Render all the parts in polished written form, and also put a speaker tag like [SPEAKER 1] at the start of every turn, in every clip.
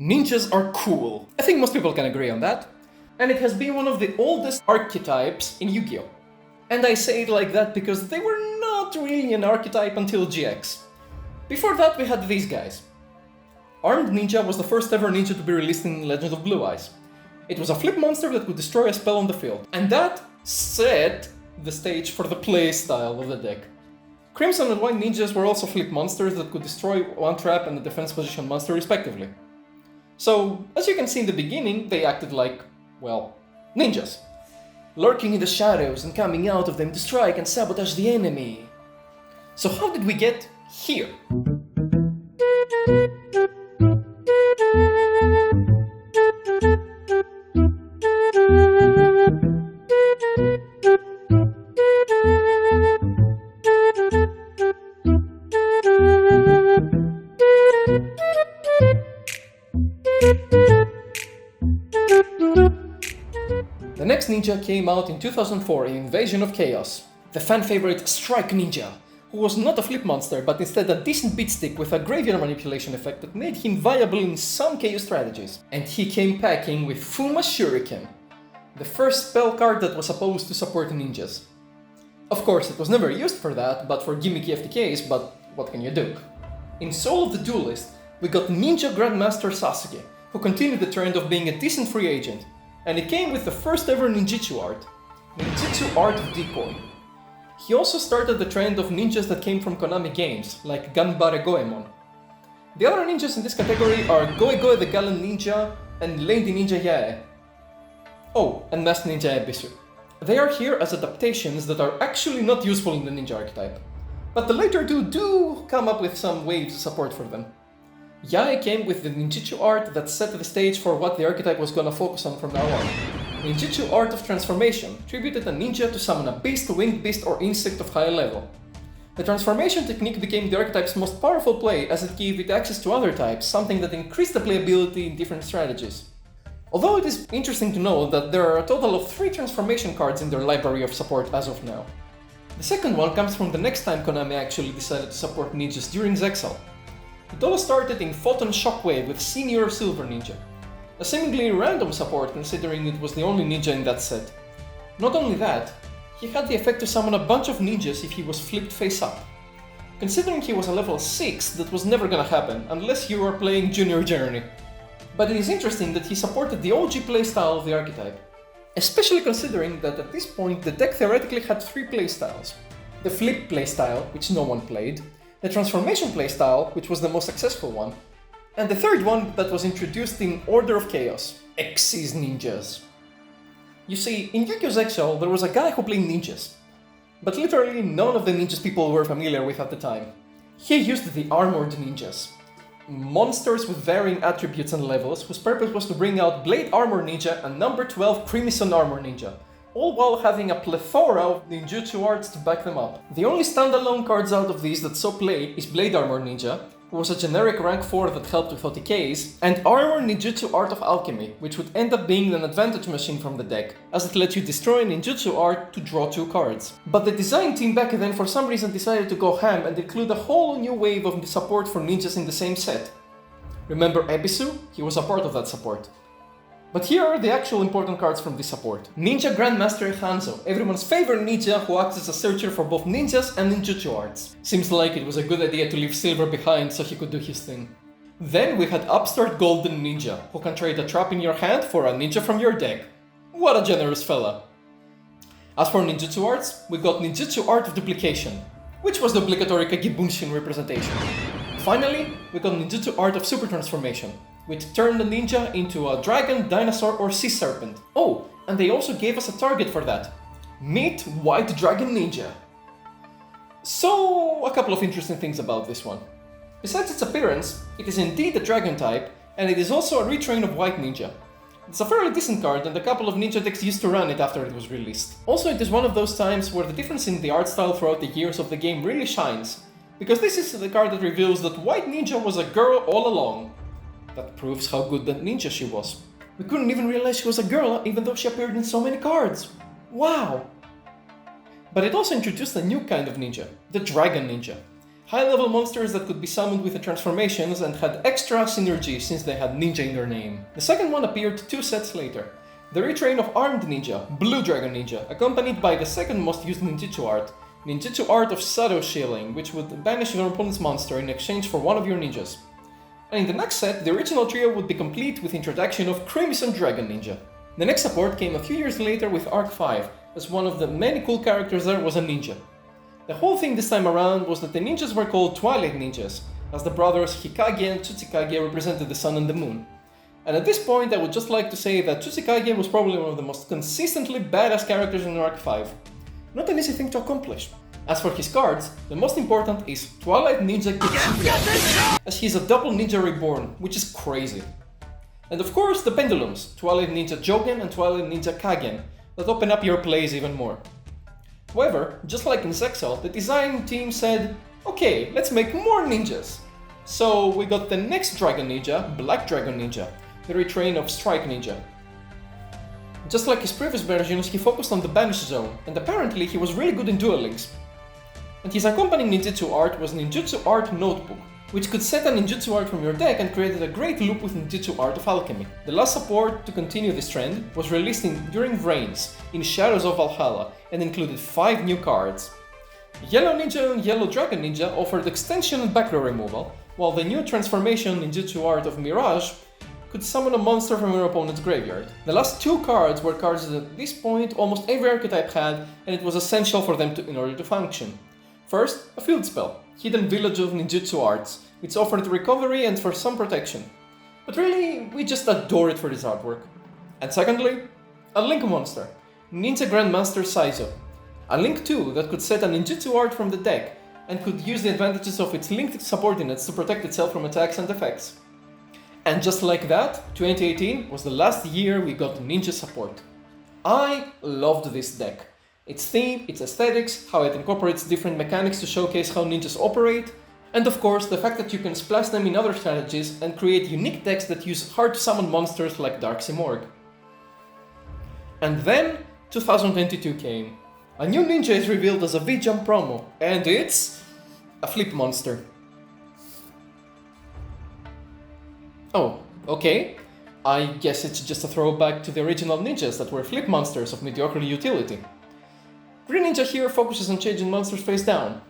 [SPEAKER 1] Ninjas are cool. I think most people can agree on that. And it has been one of the oldest archetypes in Yu-Gi-Oh! And I say it like that because they were not really an archetype until GX. Before that we had these guys. Armed Ninja was the first ever ninja to be released in Legend of Blue Eyes. It was a flip monster that could destroy a spell on the field, and that set the stage for the playstyle of the deck. Crimson and White Ninjas were also flip monsters that could destroy one trap and a defense position monster respectively. So, as you can see in the beginning, they acted like, well, ninjas. Lurking in the shadows and coming out of them to strike and sabotage the enemy. So how did we get here? The next ninja came out in 2004 in Invasion of Chaos, the fan favorite Strike Ninja, who was not a flip monster but instead a decent beatstick with a graveyard manipulation effect that made him viable in some Chaos strategies. And he came packing with Fuma Shuriken, the first spell card that was supposed to support ninjas. Of course, it was never used for that, but for gimmicky FTKs, but what can you do? In Soul of the Duelist, we got Ninja Grandmaster Sasuke, who continued the trend of being a decent free agent, and it came with the first ever ninjutsu art, Ninjutsu Art of Decoy. He also started the trend of ninjas that came from Konami games, like Ganbare Goemon. The other ninjas in this category are Goe Goe the Gallant Ninja and Lady Ninja Yae. Oh, and Masked Ninja Ebisu. They are here as adaptations that are actually not useful in the ninja archetype, but the later two do come up with some waves of support for them. Yae came with the ninjutsu art that set the stage for what the archetype was gonna focus on from now on. Ninjutsu Art of Transformation tributed a ninja to summon a beast, winged beast, or insect of high level. The transformation technique became the archetype's most powerful play as it gave it access to other types, something that increased the playability in different strategies. Although it is interesting to know that there are a total of 3 transformation cards in their library of support as of now. The second one comes from the next time Konami actually decided to support ninjas during Zexal. It all started in Photon Shockwave with Senior Silver Ninja. A seemingly random support considering it was the only ninja in that set. Not only that, he had the effect to summon a bunch of ninjas if he was flipped face up. Considering he was a level 6, that was never gonna happen unless you were playing Junior Journey. But it is interesting that he supported the OG playstyle of the archetype. Especially considering that at this point the deck theoretically had 3 playstyles. The flip playstyle, which no one played, the transformation playstyle, which was the most successful one, and the third one that was introduced in Order of Chaos, Xyz Ninjas. You see, in Yu-Gi-Oh! Zexal there was a guy who played ninjas, but literally none of the ninjas people were familiar with at the time. He used the Armored Ninjas, monsters with varying attributes and levels whose purpose was to bring out Blade Armor Ninja and number 12 Crimson Armor Ninja, all while having a plethora of ninjutsu arts to back them up. The only standalone cards out of these that saw play is Blade Armor Ninja, who was a generic rank 4 that helped with OTKs, and Armor Ninjutsu Art of Alchemy, which would end up being an advantage machine from the deck, as it let you destroy ninjutsu art to draw 2 cards. But the design team back then for some reason decided to go ham and include a whole new wave of support for ninjas in the same set. Remember Ebisu? He was a part of that support. But here are the actual important cards from this support. Ninja Grandmaster Hanzo, everyone's favorite ninja who acts as a searcher for both ninjas and ninjutsu arts. Seems like it was a good idea to leave Silver behind so he could do his thing. Then we had Upstart Golden Ninja, who can trade a trap in your hand for a ninja from your deck. What a generous fella. As for ninjutsu arts, we got Ninjutsu Art of Duplication, which was the obligatory Kagebunshin representation. Finally, we got Ninjutsu Art of Super Transformation, which turned the ninja into a dragon, dinosaur, or sea serpent. Oh, and they also gave us a target for that. Meet White Dragon Ninja. So, a couple of interesting things about this one. Besides its appearance, it is indeed a dragon type, and it is also a retrain of White Ninja. It's a fairly decent card, and a couple of ninja decks used to run it after it was released. Also, it is one of those times where the difference in the art style throughout the years of the game really shines, because this is the card that reveals that White Ninja was a girl all along. That proves how good that ninja she was. We couldn't even realize she was a girl even though she appeared in so many cards. Wow! But it also introduced a new kind of ninja, the Dragon Ninja. High-level monsters that could be summoned with the transformations and had extra synergy since they had ninja in their name. The second one appeared 2 sets later. The retrain of Armed Ninja, Blue Dragon Ninja, accompanied by the second most used ninjutsu art, ninjutsu art of Shadow Shielding, which would banish your opponent's monster in exchange for one of your ninjas. And in the next set, the original trio would be complete with introduction of Crimson Dragon Ninja. The next support came a few years later with Arc 5, as one of the many cool characters there was a ninja. The whole thing this time around was that the ninjas were called Twilight Ninjas, as the brothers Hikage and Tsuchikage represented the sun and the moon. And at this point I would just like to say that Tsuchikage was probably one of the most consistently badass characters in Arc 5. Not an easy thing to accomplish. As for his cards, the most important is Twilight Ninja Kichiya, as he's a double ninja reborn, which is crazy. And of course the pendulums, Twilight Ninja Jogen and Twilight Ninja Kagen, that open up your plays even more. However, just like in Zexal, the design team said, okay, let's make more ninjas. So we got the next Dragon Ninja, Black Dragon Ninja, the retrain of Strike Ninja. Just like his previous versions, he focused on the Banish Zone, and apparently he was really good in duel links. And his accompanying ninjutsu art was Ninjutsu Art Notebook, which could set a ninjutsu art from your deck and created a great loop with ninjutsu art of alchemy. The last support to continue this trend was released during Vrains, in Shadows of Valhalla, and included 5 new cards. Yellow Ninja and Yellow Dragon Ninja offered extension and backrow removal, while the new transformation ninjutsu art of Mirage could summon a monster from your opponent's graveyard. The last 2 cards were cards that at this point almost every archetype had, and it was essential for them in order to function. First, a field spell, Hidden Village of Ninjutsu Arts, which offered recovery and for some protection. But really, we just adore it for this artwork. And secondly, a Link monster, Ninja Grandmaster Saizo. A Link 2 that could set a ninjutsu art from the deck and could use the advantages of its linked subordinates to protect itself from attacks and effects. And just like that, 2018 was the last year we got ninja support. I loved this deck. Its theme, its aesthetics, how it incorporates different mechanics to showcase how ninjas operate, and of course the fact that you can splash them in other strategies and create unique decks that use hard to summon monsters like Dark Simorgh. And then 2022 came. A new ninja is revealed as a V-Jump promo, and it's a flip monster. Oh, okay. I guess it's just a throwback to the original ninjas that were flip monsters of mediocre utility. Green Ninja here focuses on changing monsters face down.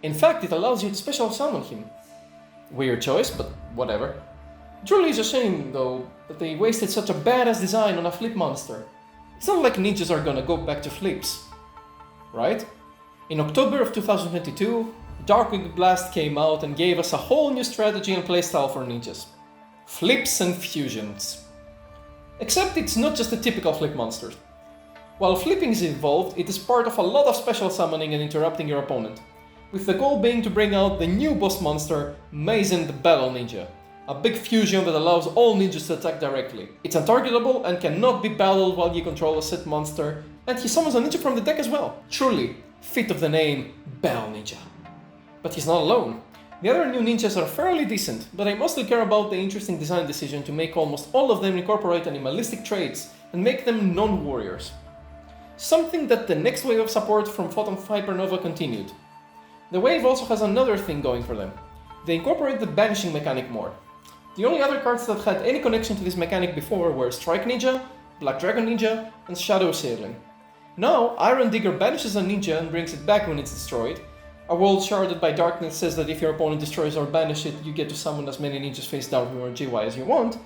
[SPEAKER 1] In fact, it allows you to special summon him. Weird choice, but whatever. Truly is a shame, though, that they wasted such a badass design on a flip monster. It's not like ninjas are gonna go back to flips, right? In October of 2022, Darkwing Blast came out and gave us a whole new strategy and playstyle for ninjas. Flips and fusions. Except it's not just a typical flip monster. While flipping is involved, it is part of a lot of special summoning and interrupting your opponent, with the goal being to bring out the new boss monster, Mazen the Battle Ninja, a big fusion that allows all ninjas to attack directly. It's untargetable and cannot be battled while you control a set monster, and he summons a ninja from the deck as well. Truly, fit of the name, Battle Ninja. But he's not alone. The other new ninjas are fairly decent, but I mostly care about the interesting design decision to make almost all of them incorporate animalistic traits and make them non-warriors. Something that the next wave of support from Photon Hypernova continued. The wave also has another thing going for them. They incorporate the banishing mechanic more. The only other cards that had any connection to this mechanic before were Strike Ninja, Black Dragon Ninja, and Shadow Sailing. Now, Iron Digger banishes a ninja and brings it back when it's destroyed. A world sharded by darkness says that if your opponent destroys or banishes it, you get to summon as many ninjas face down or GY as you want.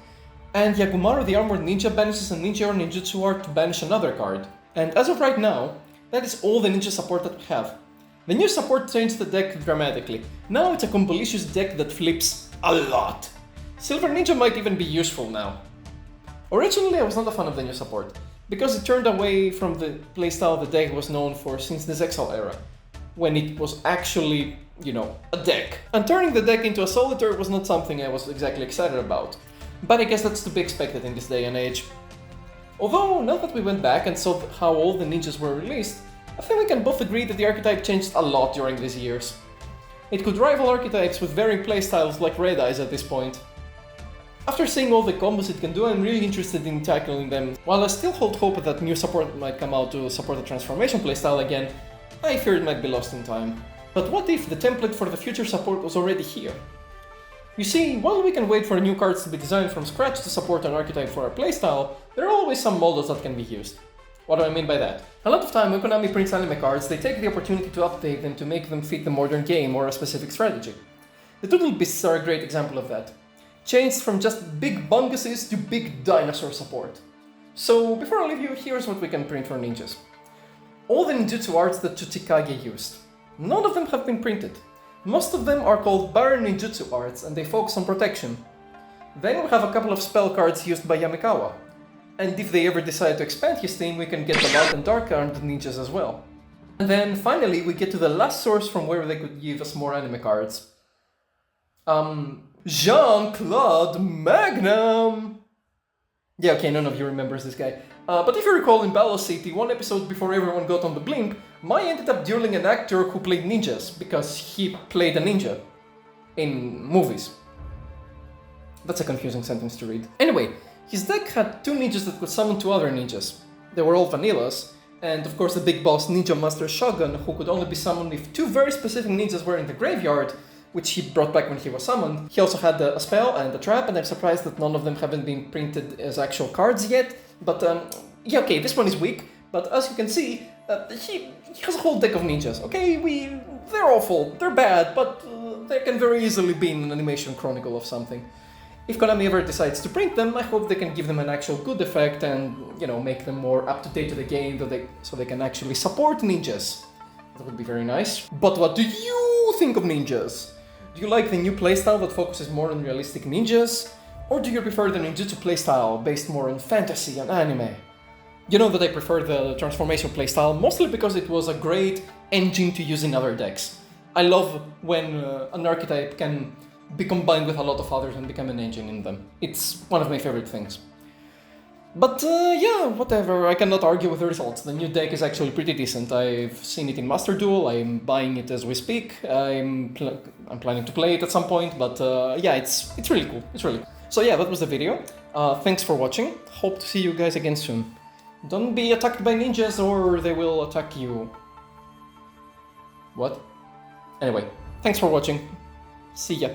[SPEAKER 1] And Yagumaru the Armored Ninja banishes a ninja or ninjutsu art to banish another card. And as of right now, that is all the ninja support that we have. The new support changed the deck dramatically. Now it's a Combolicious deck that flips a lot. Silver Ninja might even be useful now. Originally I was not a fan of the new support, because it turned away from the playstyle the deck was known for since the Zexal Era, when it was actually, a deck. And turning the deck into a solitaire was not something I was exactly excited about. But I guess that's to be expected in this day and age. Although, now that we went back and saw how all the ninjas were released, I think we can both agree that the archetype changed a lot during these years. It could rival archetypes with varying playstyles like Red Eyes at this point. After seeing all the combos it can do, I'm really interested in tackling them. While I still hold hope that new support might come out to support the transformation playstyle again, I fear it might be lost in time. But what if the template for the future support was already here? You see, while we can wait for new cards to be designed from scratch to support an archetype for our playstyle, there are always some models that can be used. What do I mean by that? A lot of time when Konami prints anime cards, they take the opportunity to update them to make them fit the modern game or a specific strategy. The Doodle Beasts are a great example of that. Changed from just big bunguses to big dinosaur support. So before I leave you, here's what we can print for ninjas. All the ninjutsu arts that Tsuchikage used. None of them have been printed. Most of them are called Baron Ninjutsu arts and they focus on protection. Then we have a couple of spell cards used by Yamikawa. And if they ever decide to expand his team, we can get the light and dark armed ninjas as well. And then finally we get to the last source from where they could give us more anime cards. Jean-Claude Magnum! Yeah, okay, none of you remembers this guy. But if you recall in Battle City, one episode before everyone got on the blimp, Mai ended up dueling an actor who played ninjas, because he played a ninja in movies. That's a confusing sentence to read. Anyway, his deck had two ninjas that could summon two other ninjas. They were all vanillas, and of course the big boss Ninja Master Shogun, who could only be summoned if two very specific ninjas were in the graveyard, which he brought back when he was summoned. He also had a spell and a trap, and I'm surprised that none of them haven't been printed as actual cards yet. But yeah, okay, this one is weak, but as you can see, he has a whole deck of ninjas, okay? They're awful, they're bad, but they can very easily be in an animation chronicle of something. If Konami ever decides to print them, I hope they can give them an actual good effect and, you know, make them more up-to-date to the game so they can actually support ninjas. That would be very nice. But what do you think of ninjas? Do you like the new playstyle that focuses more on realistic ninjas? Or do you prefer the ninjutsu playstyle based more on fantasy and anime? You know that I prefer the transformation playstyle mostly because it was a great engine to use in other decks. I love when an archetype can be combined with a lot of others and become an engine in them. It's one of my favorite things. But yeah, whatever, I cannot argue with the results. The new deck is actually pretty decent. I've seen it in Master Duel, I'm buying it as we speak. I'm planning to play it at some point, but yeah, it's really cool. It's really cool. So yeah, that was the video. Thanks for watching. Hope to see you guys again soon. Don't be attacked by ninjas or they will attack you. What? Anyway, thanks for watching. See ya.